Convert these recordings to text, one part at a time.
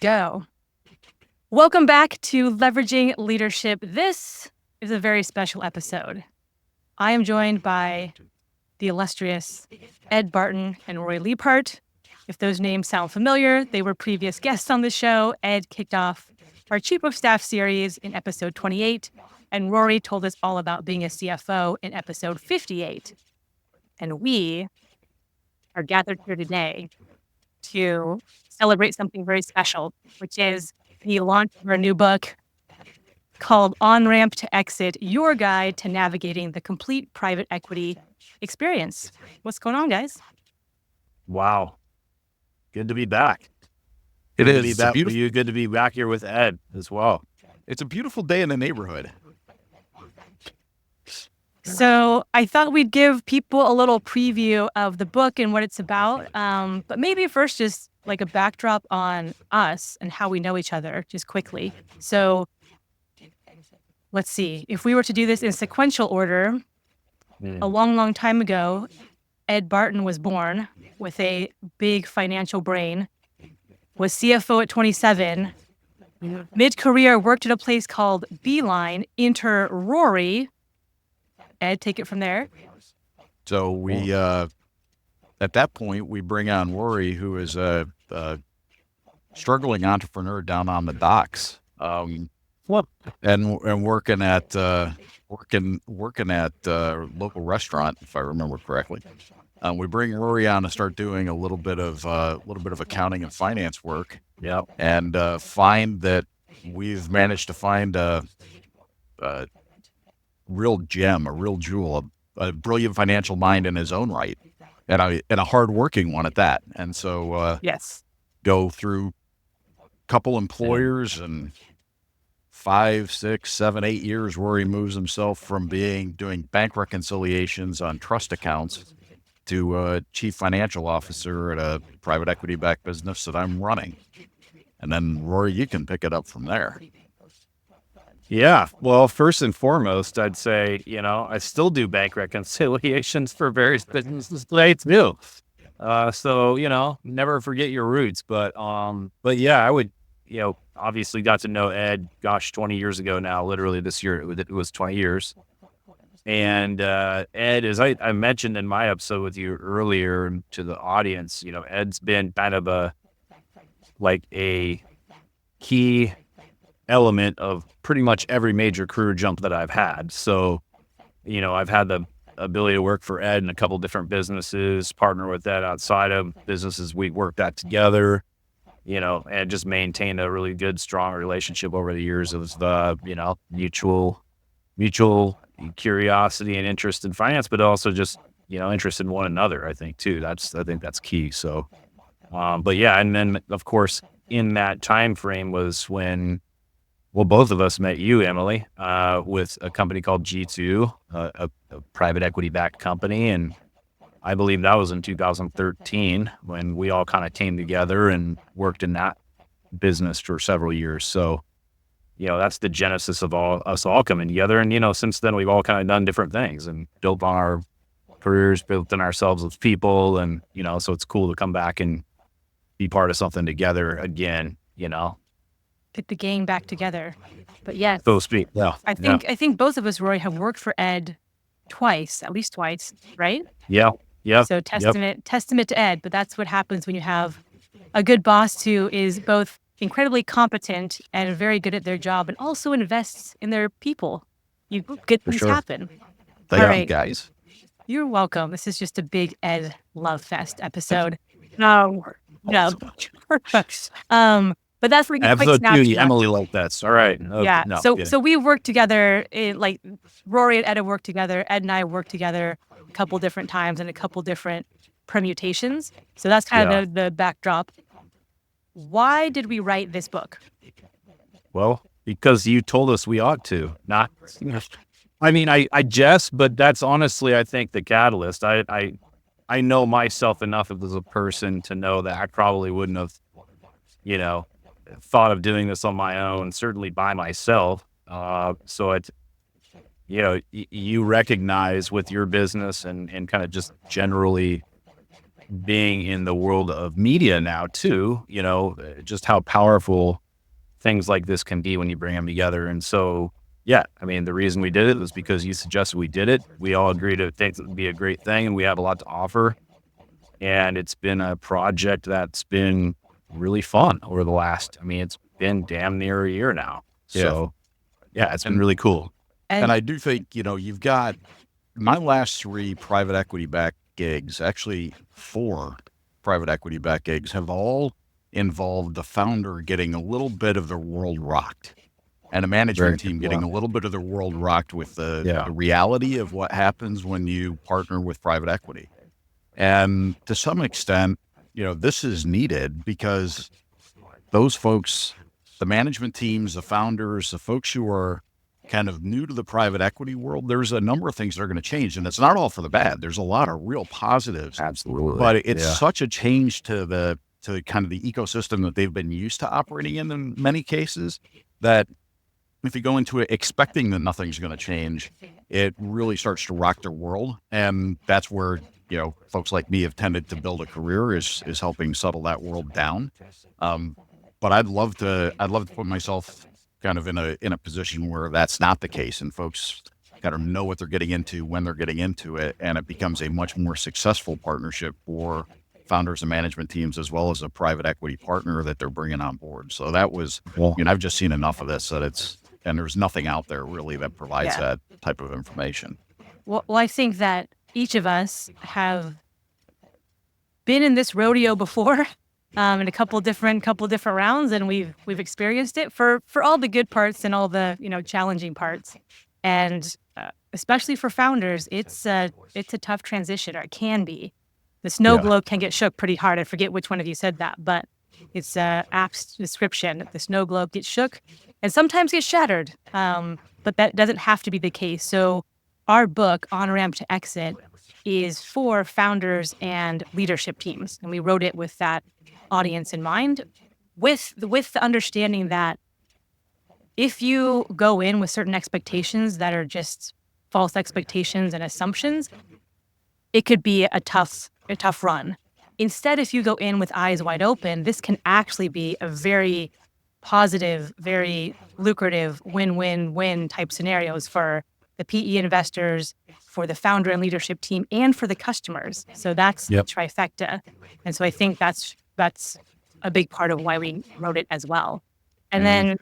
Go. Welcome back to Leveraging Leadership. This is a very special episode. I am joined by the illustrious Ed Barton and Rory Liebhart. If those names sound familiar, they were previous guests on the show. Ed kicked off our Chief of Staff series in episode 28, and Rory told us all about being a CFO in episode 58. And we are gathered here today to celebrate something very special, which is the launch of our new book called On Ramp to Exit, Your Guide to Navigating the Complete Private Equity Experience. What's going on, guys? Wow. Good to be back. It Good is. to be It's a back with beautiful, you. Good to be back here with Ed as well. it's a beautiful day in the neighborhood. So I thought we'd give people a little preview of the book and what it's about. But maybe first just like a backdrop on us and how we know each other, just quickly. So let's see. If we were to do this in sequential order, a long, long time ago, Ed Barton was born with a big financial brain, was CFO at 27, mid-career worked at a place called Beeline, enter Rory. Ed, take it from there. So we, at that point, we bring on Rory, who is a struggling entrepreneur down on the docks, and working at a local restaurant, if I remember correctly. We bring Rory on to start doing a little bit of accounting and finance work. Yep. And find that we've managed to find a real gem, a real jewel, a brilliant financial mind in his own right, and a hardworking one at that. And so, Yes. go through a couple employers, and 5, 6, 7, 8 years, Rory moves himself from doing bank reconciliations on trust accounts to chief financial officer at a private equity backed business that I'm running. And then, Rory, you can pick it up from there. Yeah. Well, first and foremost, I'd say, I still do bank reconciliations for various businesses today too. So, never forget your roots. But yeah, I would, obviously got to know Ed, 20 years ago now, literally this year, it was 20 years. And Ed, as I mentioned in my episode with you earlier to the audience, Ed's been kind of a key element of pretty much every major career jump that I've had. So, I've had the ability to work for Ed in a couple different businesses, partner with Ed outside of businesses we worked at together, and just maintained a really good, strong relationship over the years of mutual curiosity and interest in finance, but also just, interest in one another, I think too. I think that's key. So, but yeah, and then of course in that time frame was when, both of us met you, Emily, with a company called G2, a private equity-backed company. And I believe that was in 2013 when we all kind of came together and worked in that business for several years. So, that's the genesis of us all coming together. And, since then, we've all kind of done different things and built on our careers, built on ourselves as people. And, so it's cool to come back and be part of something together again, Get the gang back together. But yes, so to speak. Yeah. I think both of us, Rory, have worked for Ed twice, at least twice, right? Yeah. Yeah. So testament to Ed, but that's what happens when you have a good boss who is both incredibly competent and very good at their job and also invests in their people. You get things sure. happen. Thank All you, right. guys. You're welcome. This is just a big Ed love fest episode. No. Perfect. But that's like a quick Episode 2, snapshot. the Emily like that. All right. Yeah. No, So we worked together. Rory and Ed have worked together. Ed and I worked together a couple different times and a couple different permutations. So that's kind of the backdrop. Why did we write this book? Well, because you told us we ought to. Not. I mean, I jest, but that's honestly, I think, the catalyst. I know myself enough as a person to know that I probably wouldn't have, thought of doing this on my own, certainly by myself. So it, you recognize with your business and kind of just generally being in the world of media now too, just how powerful things like this can be when you bring them together. And so, yeah, I mean, the reason we did it was because you suggested we did it. We all agreed to think it would be a great thing, and we have a lot to offer. And it's been a project that's been really fun over the last, it's been damn near a year now. So, yeah, it's been really cool. And I do think, you've got my last 3 private equity backed gigs, actually 4 private equity backed gigs, have all involved the founder getting a little bit of their world rocked and a management team getting a little bit of their world rocked with the reality of what happens when you partner with private equity. And to some extent, this is needed because those folks, the management teams, the founders, the folks who are kind of new to the private equity world, there's a number of things that are going to change, and it's not all for the bad. There's a lot of real positives. Absolutely. But it's such a change to kind of the ecosystem that they've been used to operating in many cases, that if you go into it expecting that nothing's going to change, it really starts to rock their world. And that's where, folks like me have tended to build a career is helping settle that world down. But I'd love to put myself kind of in a position where that's not the case, and folks kind of know what they're getting into when they're getting into it, and it becomes a much more successful partnership for founders and management teams, as well as a private equity partner that they're bringing on board. So that was, I've just seen enough of this and there's nothing out there really that provides that type of information. Well, I think that each of us have been in this rodeo before, in a couple different rounds, and we've experienced it for all the good parts and all the challenging parts, and especially for founders, it's a tough transition, or it can be. The snow globe can get shook pretty hard. I forget which one of you said that, but it's app's description. The snow globe gets shook and sometimes gets shattered, but that doesn't have to be the case. So our book, On Ramp to Exit, is for founders and leadership teams, and we wrote it with that audience in mind, with the understanding that if you go in with certain expectations that are just false expectations and assumptions, it could be a tough run. Instead, if you go in with eyes wide open, this can actually be a very positive, very lucrative win-win-win type scenarios for the PE investors, for the founder and leadership team, and for the customers. So that's the trifecta. And so I think that's a big part of why we wrote it as well. And then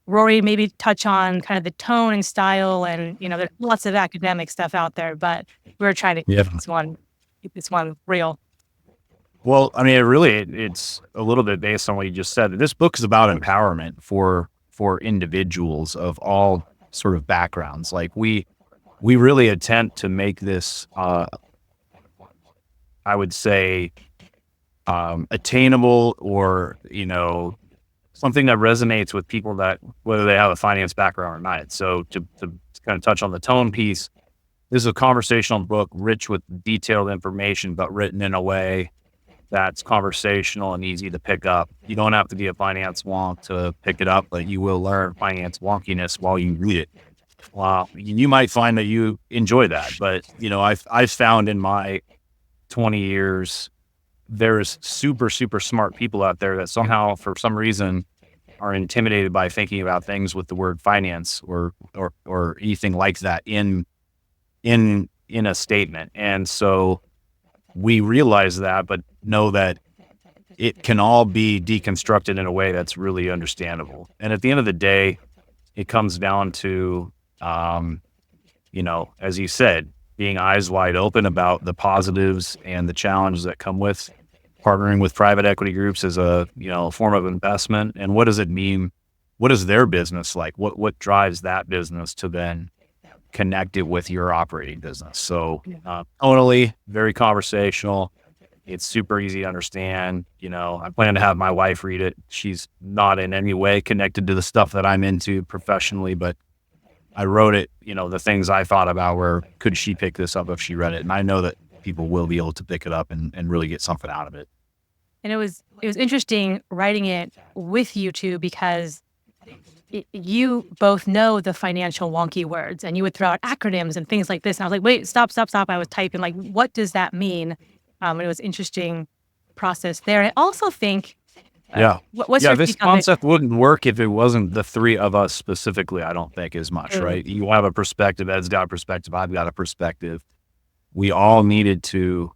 Rory, maybe touch on kind of the tone and style, and there's lots of academic stuff out there, but we're trying to keep this one real. Well, it's a little bit based on what you just said. This book is about empowerment for individuals of all sort of backgrounds. Like we really attempt to make this, I would say, attainable, or something that resonates with people that, whether they have a finance background or not. So to kind of touch on the tone piece, this is a conversational book rich with detailed information, but written in a way that's conversational and easy to pick up. You don't have to be a finance wonk to pick it up, but you will learn finance wonkiness while you read it. Wow, you might find that you enjoy that, but I've found in my 20 years, there's super, super smart people out there that somehow, for some reason, are intimidated by thinking about things with the word finance or anything like that in a statement. And so we realize that, but know that it can all be deconstructed in a way that's really understandable. And at the end of the day, it comes down to, as you said, being eyes wide open about the positives and the challenges that come with partnering with private equity groups as a form of investment. And what does it mean? What is their business like? What drives that business to then connect it with your operating business? So totally very conversational. It's super easy to understand. I plan to have my wife read it. She's not in any way connected to the stuff that I'm into professionally, but I wrote it, the things I thought about were, could she pick this up if she read it? And I know that people will be able to pick it up and really get something out of it. And it was interesting writing it with you two, because you both know the financial wonky words, and you would throw out acronyms and things like this. And I was like, wait, stop. I was typing, like, what does that mean? It was interesting process there. I also think, what's yeah, your this take on it? concept wouldn't work if it wasn't the three of us specifically, I don't think, as much, right? You have a perspective, Ed's got a perspective, I've got a perspective. We all needed to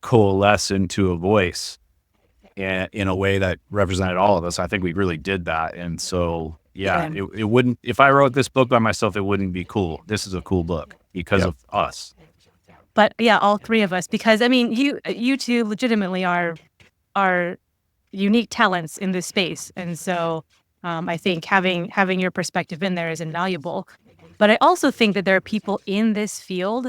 coalesce into a voice in a way that represented all of us. I think we really did that. And so, it wouldn't, if I wrote this book by myself, it wouldn't be cool. This is a cool book because of us. But yeah, all three of us, because I mean, you two legitimately are unique talents in this space. And so I think having your perspective in there is invaluable. But I also think that there are people in this field,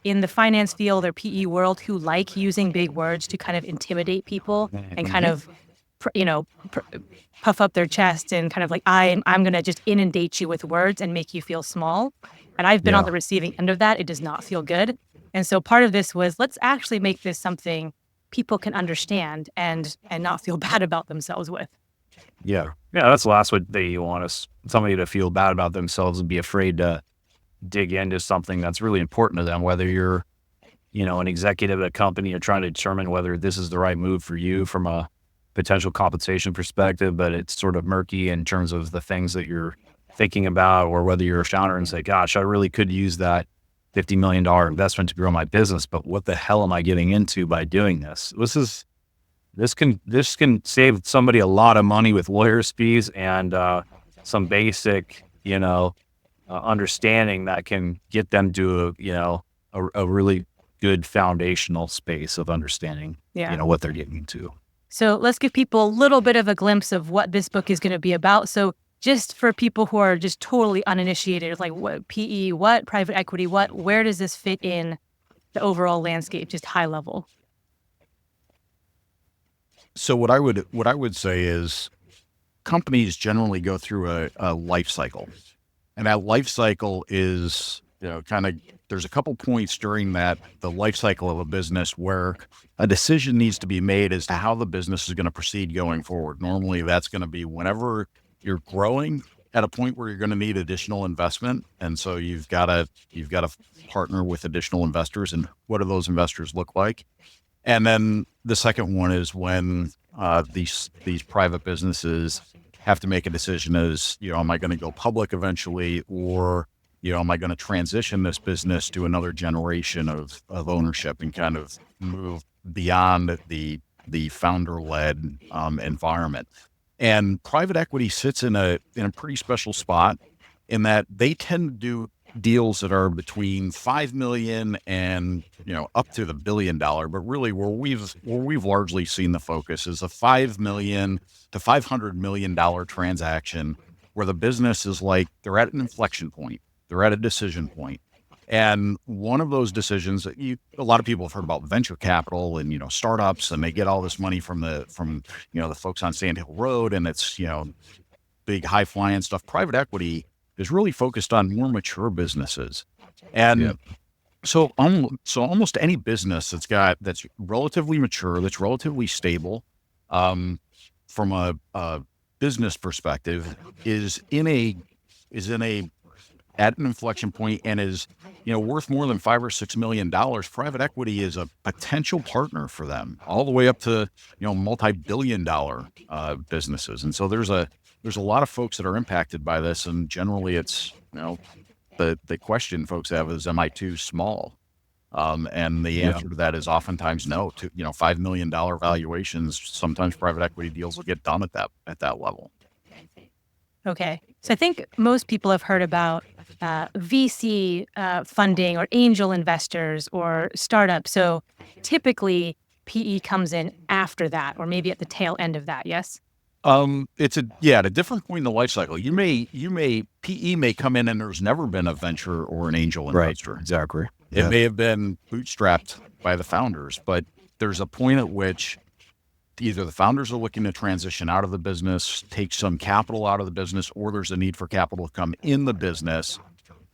in the finance field or PE world, who like using big words to kind of intimidate people and kind of, puff up their chest and kind of like, I'm going to just inundate you with words and make you feel small. And I've been on the receiving end of that. It does not feel good. And so part of this was, let's actually make this something people can understand and not feel bad about themselves with. Yeah, that's the last thing you want is somebody to feel bad about themselves and be afraid to dig into something that's really important to them, whether you're, an executive at a company, you're trying to determine whether this is the right move for you from a potential compensation perspective, but it's sort of murky in terms of the things that you're thinking about, or whether you're a founder and say, gosh, I really could use that $50 million investment to grow my business, but what the hell am I getting into by doing this? This can save somebody a lot of money with lawyers' fees and some basic, understanding that can get them to a really good foundational space of understanding, what they're getting into. So let's give people a little bit of a glimpse of what this book is going to be about. So just for people who are just totally uninitiated, like what PE, what private equity, where does this fit in the overall landscape, just high level? So what I would say is companies generally go through a life cycle, and that life cycle is, there's a couple points during the life cycle of a business where a decision needs to be made as to how the business is going to proceed going forward. Normally that's going to be whenever you're growing at a point where you're going to need additional investment. And so you've got to partner with additional investors, and what do those investors look like? And then the second one is when these private businesses have to make a decision as, am I going to go public eventually, or, am I going to transition this business to another generation of ownership and kind of move beyond the founder-led environment. And private equity sits in a pretty special spot in that they tend to do deals that are between 5 million and up to the $1 billion, but really where we've largely seen the focus is a $5 million to $500 million transaction where the business is like they're at an inflection point, they're at a decision point. And one of those decisions that a lot of people have heard about venture capital and startups, and they get all this money from the folks on Sand Hill Road, and it's big high flying stuff. Private equity is really focused on more mature businesses, and so almost any business that's relatively mature, that's relatively stable, from a business perspective, is at an inflection point and is worth more than $5 or $6 million. Private equity is a potential partner for them, all the way up to multi-billion-dollar businesses. And so there's a lot of folks that are impacted by this, and generally it's the question folks have is, am I too small? And the answer to that is oftentimes no. To $5 million valuations, sometimes private equity deals will get done at that level. Okay. So I think most people have heard about VC funding or angel investors or startups. So typically PE comes in after that, or maybe at the tail end of that. Yes. It's at a different point in the life cycle. PE may come in and there's never been a venture or an angel investor. Right, exactly. It may have been bootstrapped by the founders, but there's a point at which either the founders are looking to transition out of the business, take some capital out of the business, or there's a need for capital to come in the business,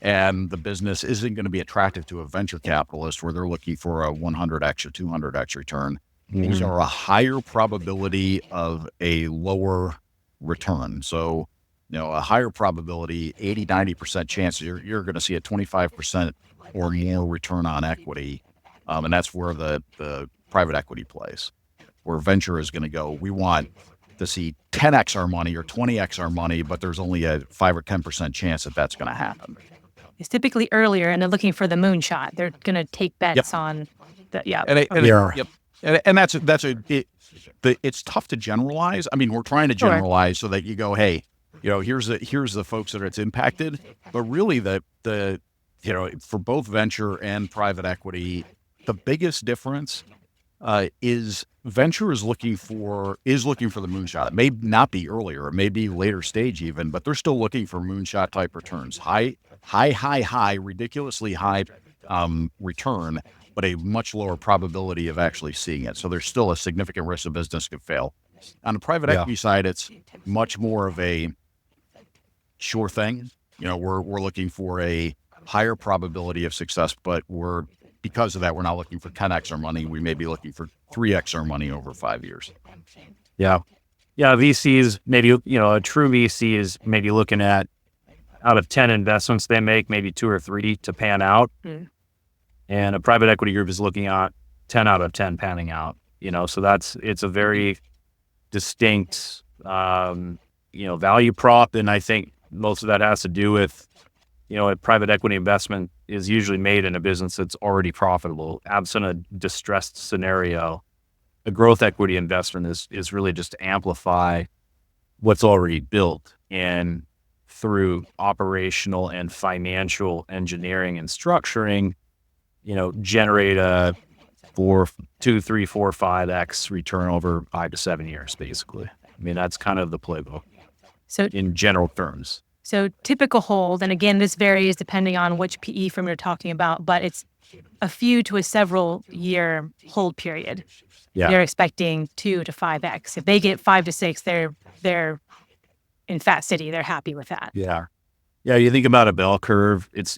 and the business isn't going to be attractive to a venture capitalist where they're looking for a 100x or 200x return. These are a higher probability of a lower return. So, a higher probability, 80, 90% chance you're going to see a 25% or more return on equity. And that's where the private equity plays, where venture is going to go, we want to see 10x our money or 20x our money, but there's only a 5 or 10% chance that that's going to happen. It's typically earlier, and they're looking for the moonshot. They're going to take bets on the It's tough to generalize. I mean, we're trying to generalize so that you go, hey, here's the folks that it's impacted, but really for both venture and private equity, the biggest difference is venture is looking for the moonshot. It may not be earlier, it may be later stage even, but they're still looking for moonshot type returns, high, ridiculously high return, but a much lower probability of actually seeing it. So there's still a significant risk the business could fail. On the private equity side, it's much more of a sure thing. We're looking for a higher probability of success, but because of that, we're not looking for 10x our money. We may be looking for 3x our money over 5 years. Yeah. VCs, maybe, a true VC is maybe looking at out of 10 investments they make, maybe 2 or 3 to pan out. And a private equity group is looking at 10 out of 10 panning out, so it's a very distinct, value prop. And I think most of that has to do with, a private equity investment is usually made in a business that's already profitable. Absent a distressed scenario, a growth equity investment is really just to amplify what's already built, and through operational and financial engineering and structuring, generate a 2, 3, 4, 5x return over 5 to 7 years, basically. I mean, that's kind of the playbook. So in general terms. So typical hold, and again, this varies depending on which PE firm you're talking about, but it's a few to a several year hold period. Yeah. They're expecting 2 to 5x. If they get 5 to 6, they're in Fat City. They're happy with that. Yeah. You think about a bell curve. It's,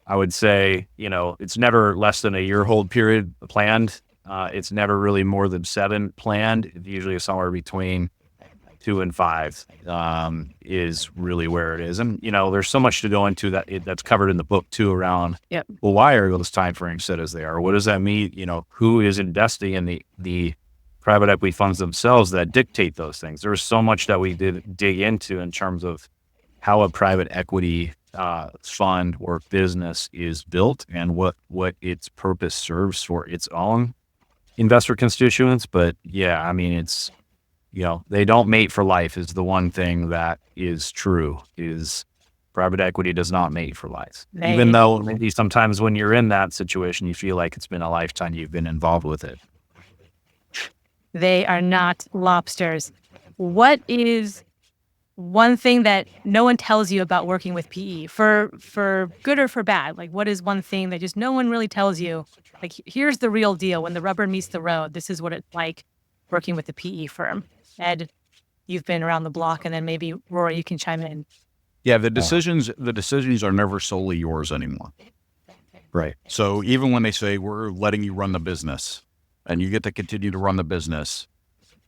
I would say, it's never less than a year hold period planned. It's never really more than 7 planned. It usually is somewhere between 2 and 5 is really where it is. And, there's so much to go into that's covered in the book too around, well, why are those time frames set as they are? What does that mean? Who is investing in the private equity funds themselves that dictate those things? There's so much that we did dig into in terms of how a private equity fund or business is built and what its purpose serves for its own investor constituents. But yeah, I mean, it's, they don't mate for life is the one thing that is true, is private equity does not mate for life. Even though maybe sometimes when you're in that situation, you feel like it's been a lifetime you've been involved with it. They are not lobsters. What is one thing that no one tells you about working with PE, for good or for bad? Like, what is one thing that just no one really tells you? Like, here's the real deal. When the rubber meets the road, this is what it's like working with a PE firm. Ed, you've been around the block, and then maybe Rory, you can chime in. Yeah, the decisions are never solely yours anymore. Right. So even when they say we're letting you run the business and you get to continue to run the business,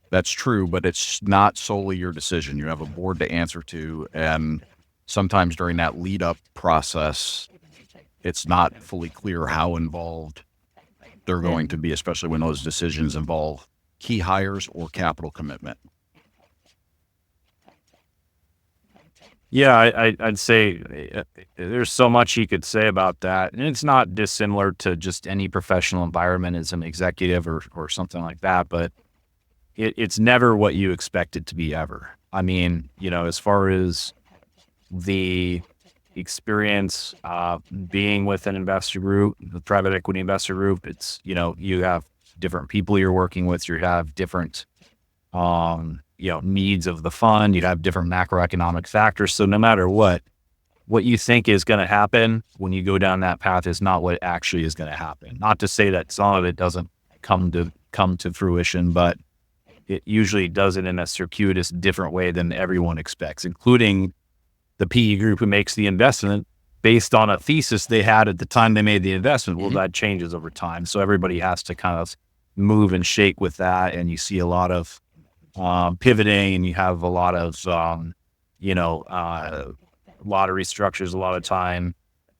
that's true, but it's not solely your decision. You have a board to answer to, and sometimes during that lead up process, it's not fully clear how involved they're going to be, especially when those decisions involve key hires or capital commitment. Yeah, I'd say there's so much you could say about that. And it's not dissimilar to just any professional environment as an executive or something like that, but it's never what you expect it to be ever. I mean, as far as the experience being with an investor group, the private equity investor group, it's, you have different people you're working with, you have different needs of the fund, you have different macroeconomic factors. So no matter what you think is going to happen when you go down that path is not what actually is going to happen. Not to say that some of it doesn't come to fruition, but it usually does it in a circuitous different way than everyone expects, including the PE group who makes the investment based on a thesis they had at the time they made the investment. Well, that changes over time. So everybody has to kind of move and shake with that. And you see a lot of pivoting, and you have a lot of, a lot of restructures, a lot of time,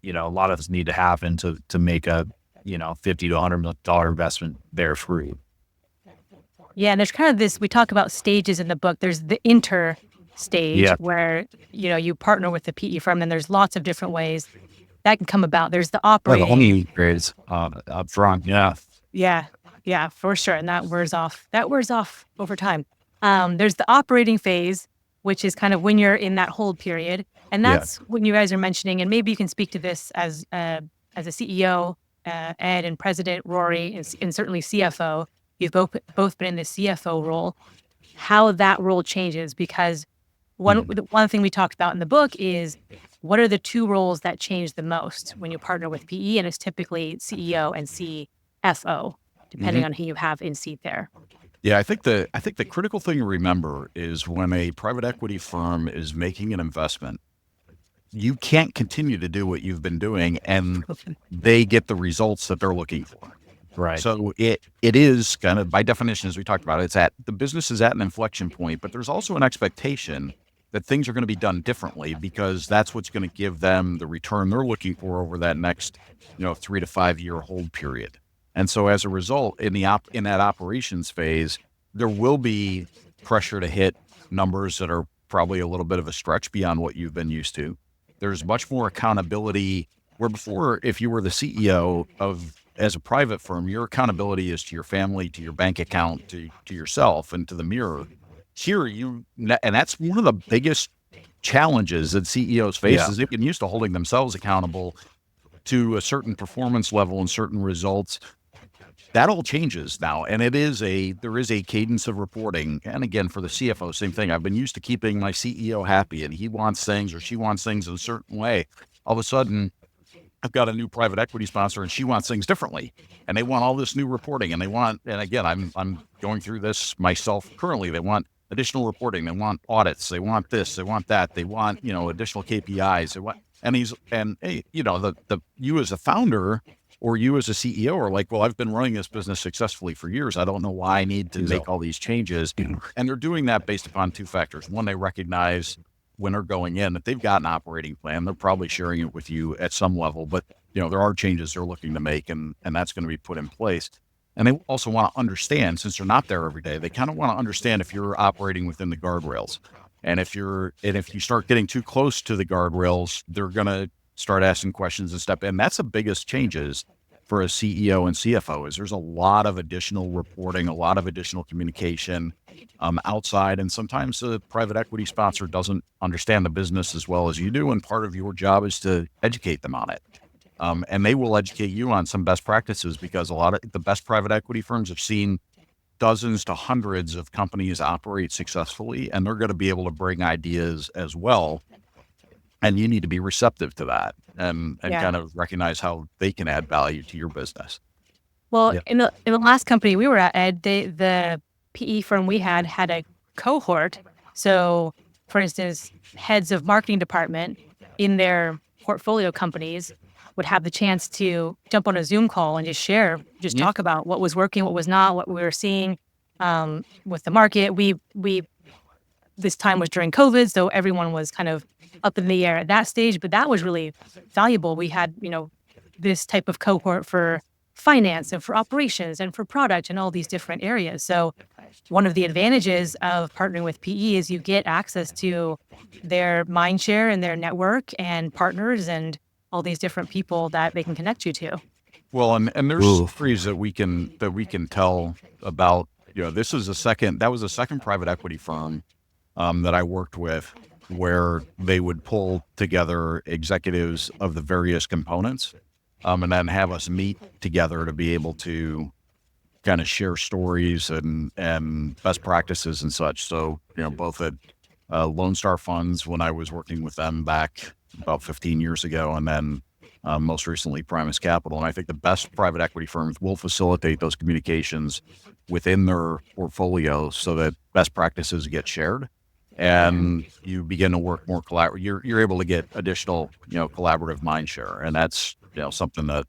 a lot of this need to happen to make a $50 to $100 million investment bear fruit. Yeah, and there's kind of this, we talk about stages in the book. There's the inter stage Yeah. where, you partner with the PE firm, and there's lots of different ways that can come about. There's the Well, operating. the only grades up front. Yeah. Yeah, for sure. And that wears off over time. There's the operating phase, which is kind of when you're in that hold period. And that's when you guys are mentioning, and maybe you can speak to this as a CEO, Ed, and President Rory, and certainly CFO. You've both been in the CFO role, how that role changes, because one thing we talked about in the book is what are the two roles that change the most when you partner with PE, and it's typically CEO and CFO, depending on who you have in seat there. Yeah, I think the critical thing to remember is when a private equity firm is making an investment, you can't continue to do what you've been doing and they get the results that they're looking for. Right. So it is kind of, by definition, as we talked about, the business is at an inflection point, but there's also an expectation that things are going to be done differently because that's what's going to give them the return they're looking for over that next, 3 to 5 year hold period. And so as a result, in that operations phase, there will be pressure to hit numbers that are probably a little bit of a stretch beyond what you've been used to. There's much more accountability, where before, if you were the CEO as a private firm, your accountability is to your family, to your bank account, to yourself, and to the mirror. Here, and that's one of the biggest challenges that CEOs face is they've been used to holding themselves accountable to a certain performance level and certain results. That all changes now, and there is a cadence of reporting. And again, for the CFO, same thing. I've been used to keeping my CEO happy, and he wants things or she wants things in a certain way. All of a sudden, I've got a new private equity sponsor, and she wants things differently, and they want all this new reporting, and again, I'm going through this myself currently. They want additional reporting, they want audits, they want this, they want that, they want additional KPIs, they want, you as a founder or you as a CEO are like, well, I've been running this business successfully for years. I don't know why I need to make all these changes, and they're doing that based upon two factors. One, they recognize when they're going in that they've got an operating plan. They're probably sharing it with you at some level, but there are changes they're looking to make, and that's going to be put in place. And they also want to understand, since they're not there every day, they kind of want to understand if you're operating within the guardrails. And if you start getting too close to the guardrails, they're going to start asking questions and step in. That's the biggest changes for a CEO and CFO is there's a lot of additional reporting, a lot of additional communication outside. And sometimes the private equity sponsor doesn't understand the business as well as you do. And part of your job is to educate them on it. And they will educate you on some best practices because a lot of the best private equity firms have seen dozens to hundreds of companies operate successfully, and they're going to be able to bring ideas as well. And you need to be receptive to that and kind of recognize how they can add value to your business. Well, in the last company we were at, Ed, the PE firm we had a cohort. So, for instance, heads of marketing department in their portfolio companies would have the chance to jump on a Zoom call and just talk about what was working, what was not, what we were seeing with the market. This time was during COVID, so everyone was kind of up in the air at that stage, but that was really valuable. We had, this type of cohort for finance and for operations and for product and all these different areas. So one of the advantages of partnering with PE is you get access to their mind share and their network and partners and all these different people that they can connect you to. Well, and there's stories that we can tell about. That was a second private equity firm that I worked with, where they would pull together executives of the various components, and then have us meet together to be able to kind of share stories and best practices and such. So, both at Lone Star Funds when I was working with them back about 15 years ago, and then most recently Primus Capital. And I think the best private equity firms will facilitate those communications within their portfolio so that best practices get shared and you begin to work more collaborative. You're able to get additional, collaborative mind share. And that's, something that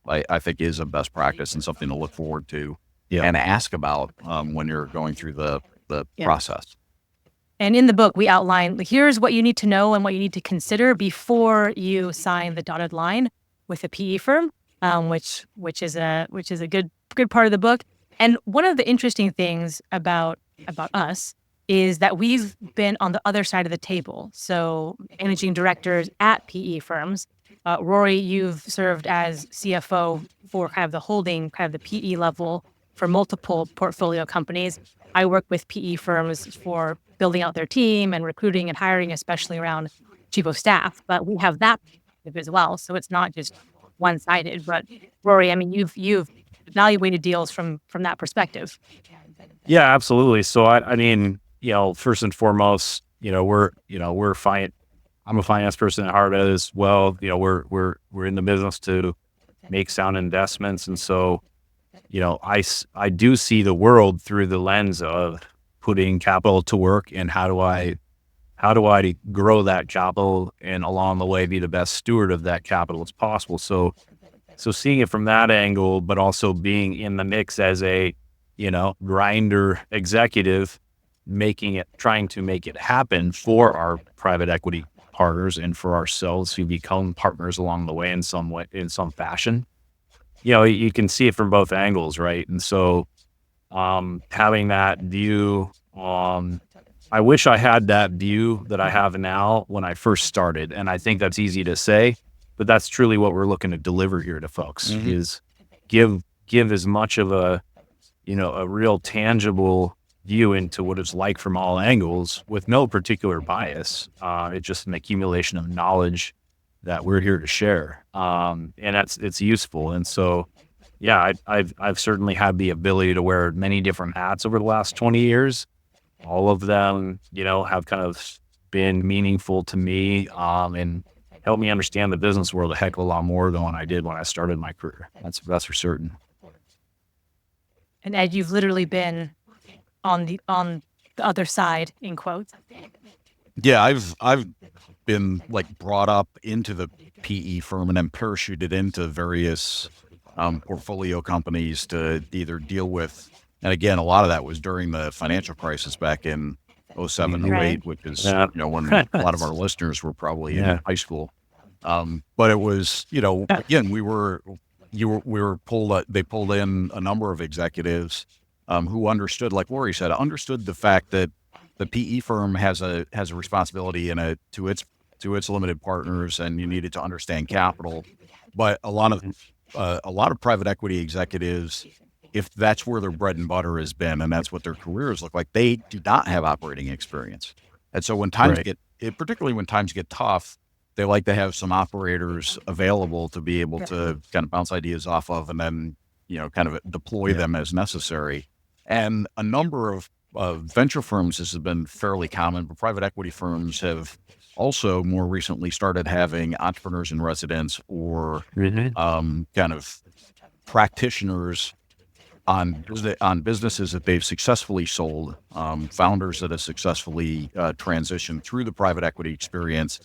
I think is a best practice and something to look forward to and ask about when you're going through the process. And in the book, we outline, here's what you need to know and what you need to consider before you sign the dotted line with a PE firm. which is a good part of the book. And one of the interesting things about us is that we've been on the other side of the table. So managing directors at PE firms. Rory, you've served as CFO for kind of the holding, kind of the PE level for multiple portfolio companies. I work with PE firms for building out their team and recruiting and hiring, especially around chief of staff. But we have that as well. So it's not just one-sided. But Rory, I mean, you've evaluated deals from that perspective. Yeah, absolutely. So I mean, first and foremost, we're fine. I'm a finance person at heart as well. We're in the business to make sound investments, and so I do see the world through the lens of putting capital to work and how do I grow that capital and along the way be the best steward of that capital as possible. So seeing it from that angle, but also being in the mix as a grinder executive, trying to make it happen for our private equity partners and for ourselves who become partners along the way in some fashion. You can see it from both angles, right? And so having that view, I wish I had that view that I have now when I first started. And I think that's easy to say, but that's truly what we're looking to deliver here to folks is give as much of a real tangible view into what it's like from all angles with no particular bias. It's just an accumulation of knowledge that we're here to share. And it's useful. And so, yeah, I've certainly had the ability to wear many different hats over the last 20 years. All of them, have kind of been meaningful to me, and helped me understand the business world a heck of a lot more than what I did when I started my career. That's for certain. And Ed, you've literally been on the other side, in quotes. Yeah, I've been brought up into the PE firm and then parachuted into various portfolio companies to either deal with, and again, a lot of that was during the financial crisis back in 07, Right. 08, which is when a lot of our listeners were probably in high school. But it was again we were pulled. They pulled in a number of executives who understood, like Rory said, understood the fact that the PE firm has a responsibility to its limited partners, and you needed to understand capital. But a lot of private equity executives, if that's where their bread and butter has been, and that's what their careers look like, they do not have operating experience. And so when times particularly when times get tough, they like to have some operators available to be able to kind of bounce ideas off of, and then kind of deploy them as necessary. And a number of venture firms, this has been fairly common, but private equity firms have also more recently started having entrepreneurs in residence or kind of practitioners on businesses that they've successfully sold, founders that have successfully transitioned through the private equity experience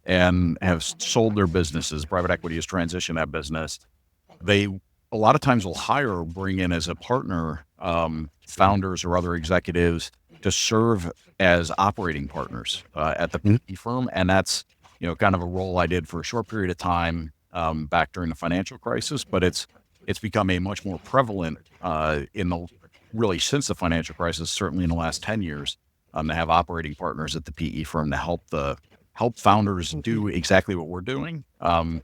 and have sold their businesses. Private equity has transitioned that business. They a lot of times will hire or bring in as a partner founders or other executives to serve as operating partners at the PE firm. And that's, kind of a role I did for a short period of time back during the financial crisis, but it's become a much more prevalent really since the financial crisis, certainly in the last 10 years, to have operating partners at the PE firm to help founders do exactly what we're doing. I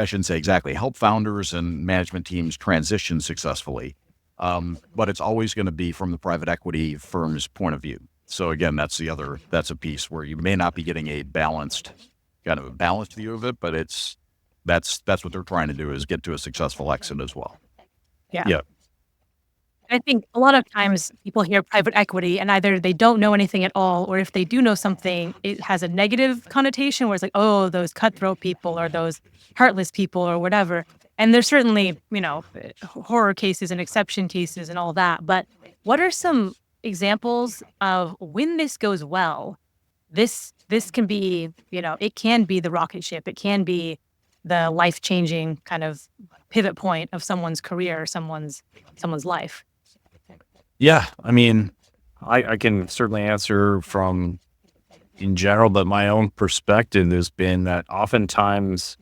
shouldn't say exactly, help founders and management teams transition successfully. But it's always going to be from the private equity firm's point of view. So again, that's a piece where you may not be getting a balanced view of it, but that's what they're trying to do, is get to a successful exit as well. Yeah. I think a lot of times people hear private equity and either they don't know anything at all, or if they do know something, it has a negative connotation where it's like, oh, those cutthroat people or those heartless people or whatever. And there's certainly, horror cases and exception cases and all that. But what are some examples of when this goes well? This can be, it can be the rocket ship. It can be the life-changing kind of pivot point of someone's career, someone's life. Yeah, I mean, I can certainly answer from in general, but my own perspective has been that oftentimes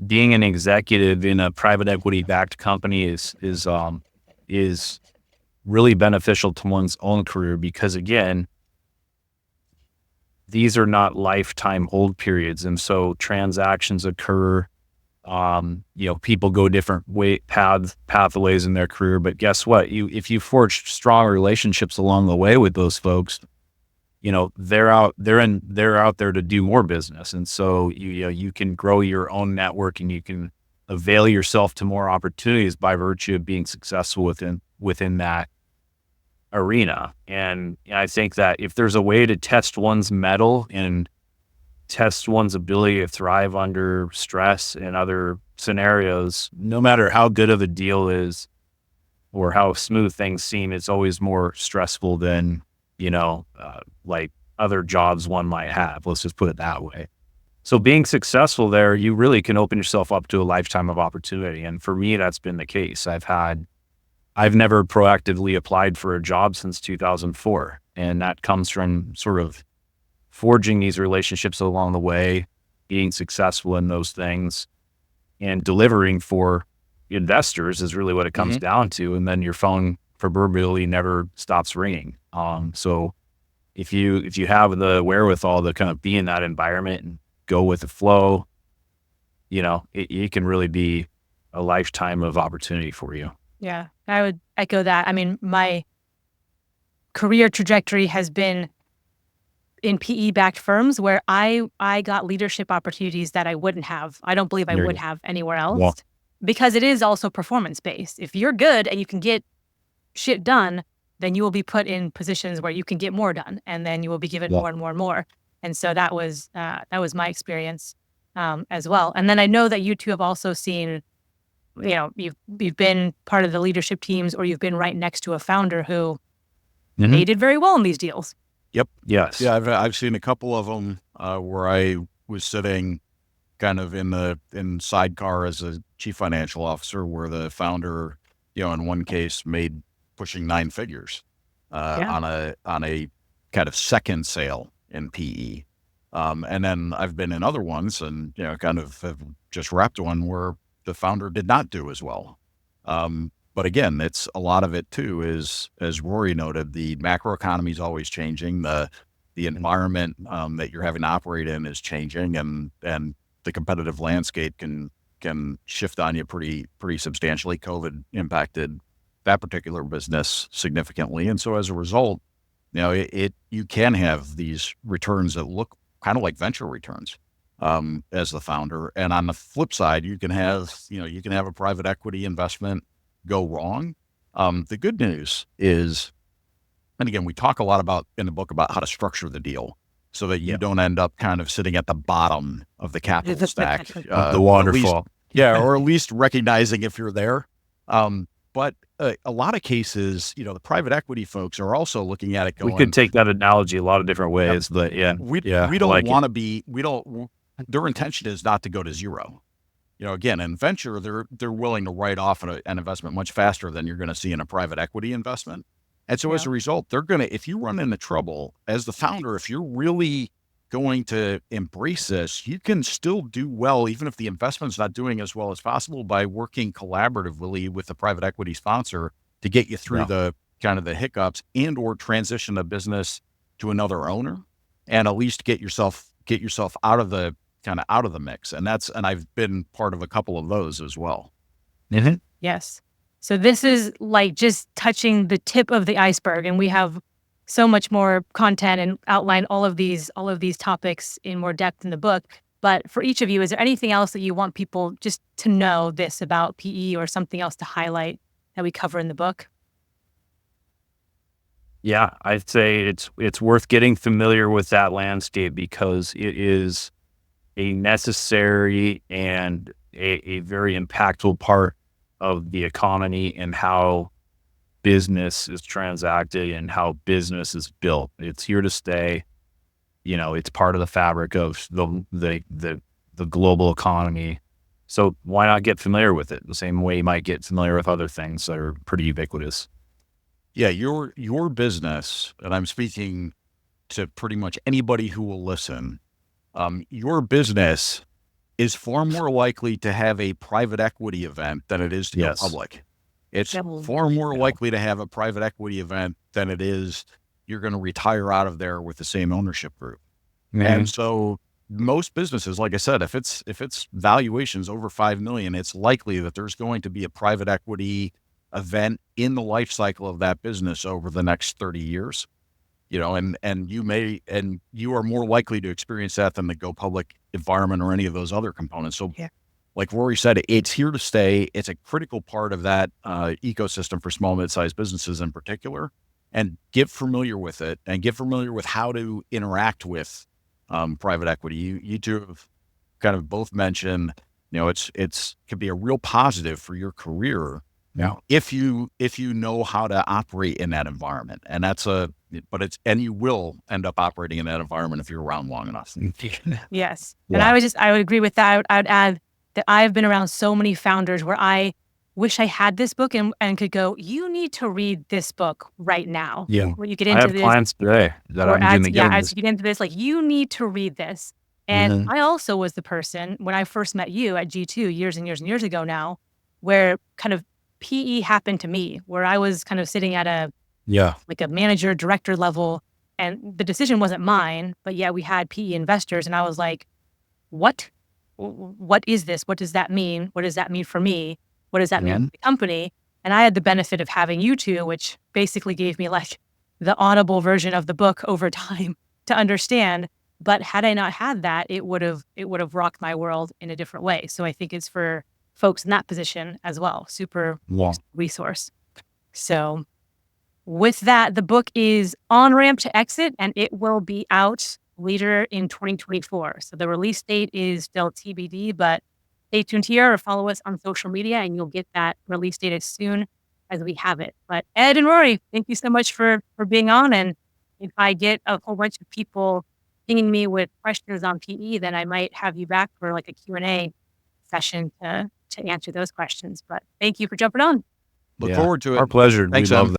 being an executive in a private equity backed company is really beneficial to one's own career, because again, these are not lifetime hold periods. And so transactions occur, people go different pathways in their career, but guess what? If you forge strong relationships along the way with those folks, they're out there to do more business. And so you can grow your own network, and you can avail yourself to more opportunities by virtue of being successful within that arena. And I think that if there's a way to test one's mettle and test one's ability to thrive under stress and other scenarios, no matter how good of a deal is or how smooth things seem, it's always more stressful than, like other jobs one might have. Let's just put it that way. So being successful there, you really can open yourself up to a lifetime of opportunity. And for me, that's been the case. I've never proactively applied for a job since 2004. And that comes from sort of forging these relationships along the way, being successful in those things, and delivering for investors is really what it comes down to. And then your phone proverbially never stops ringing. So if you have the wherewithal to kind of be in that environment and go with the flow, it can really be a lifetime of opportunity for you. Yeah, I would echo that. I mean, my career trajectory has been in PE-backed firms where I got leadership opportunities that I wouldn't have. I don't believe I would have anywhere else, because it is also performance-based. If you're good and you can get shit done, then you will be put in positions where you can get more done, and then you will be given more and more and more. And so that was my experience as well. And then I know that you two have also seen, you've been part of the leadership teams, or you've been right next to a founder who they did very well in these deals. Yep. Yes. Yeah, I've seen a couple of them where I was sitting kind of in sidecar as a chief financial officer, where the founder, in one case made pushing 9 figures on a kind of second sale in PE. And then I've been in other ones, and kind of have just wrapped one where the founder did not do as well. But again, it's a lot of it too is, as Rory noted, the macroeconomy is always changing. The environment that you're having to operate in is changing, and the competitive landscape can shift on you pretty substantially. COVID impacted that particular business significantly, and so as a result, you can have these returns that look kind of like venture returns as the founder. And on the flip side, you can have a private equity investment go wrong. The good news is, and again, we talk a lot in the book about how to structure the deal so that you don't end up kind of sitting at the bottom of the capital stack, the waterfall. Or at least recognizing if you're there. But a lot of cases, the private equity folks are also looking at it going, we could take that analogy a lot of different ways, but we don't want to be, their intention is not to go to zero. Again, in venture, they're willing to write off an investment much faster than you're going to see in a private equity investment. And so as a result, if you run into trouble as the founder, if you're really going to embrace this, you can still do well, even if the investment's not doing as well as possible, by working collaboratively with the private equity sponsor to get you through the kind of the hiccups, and or transition the business to another owner, and at least get yourself out of the mix. And I've been part of a couple of those as well. Mm-hmm. Yes. So this is like just touching the tip of the iceberg, and we have so much more content and outline all of these topics in more depth in the book. But for each of you, is there anything else that you want people just to know this about PE, or something else to highlight that we cover in the book? Yeah, I'd say it's worth getting familiar with that landscape, because it is a necessary and a very impactful part of the economy, and how business is transacted and how business is built. It's here to stay. It's part of the fabric of the global economy. So why not get familiar with it the same way you might get familiar with other things that are pretty ubiquitous? Yeah, your business, and I'm speaking to pretty much anybody who will listen, your business is far more likely to have a private equity event than it is to Yes. go public. It's Yep. far more Yeah. likely to have a private equity event than it is you're going to retire out of there with the same ownership group. And so most businesses, like I said, if it's valuations over 5 million, it's likely that there's going to be a private equity event in the life cycle of that business over the next 30 years. And you are more likely to experience that than the go public environment or any of those other components. So Yeah. like Rory said, it's here to stay. It's a critical part of that ecosystem for small, mid-sized businesses in particular. And get familiar with it and get familiar with how to interact with private equity. You two have kind of both mentioned, it's could be a real positive for your career. Yeah. If you know how to operate in that environment, and you will end up operating in that environment if you're around long enough. Yes. Yeah. And I would agree with that. I would add that I've been around so many founders where I wish I had this book and could go, you need to read this book right now. Yeah. When you get I into have this, clients today that or I'm going to get as you get into this, like, you need to read this. And I also was the person when I first met you at G2 years and years and years ago now, where kind of PE happened to me, where I was kind of sitting at a manager, director level, and the decision wasn't mine, but yeah, we had PE investors, and I was like, what is this? What does that mean? What does that mean for me? What does that mean for the company? And I had the benefit of having you two, which basically gave me like the audible version of the book over time to understand. But had I not had that, it would have rocked my world in a different way. So I think it's for folks in that position as well. Super resource. So with that, the book is On Ramp to Exit, and it will be out later in 2024. So the release date is still TBD, but stay tuned here or follow us on social media and you'll get that release date as soon as we have it. But Ed and Rory, thank you so much for being on. And if I get a whole bunch of people pinging me with questions on PE, then I might have you back for like a Q&A session to answer those questions. But thank you for jumping on. Look forward to it. Our pleasure. Thanks, We love Em.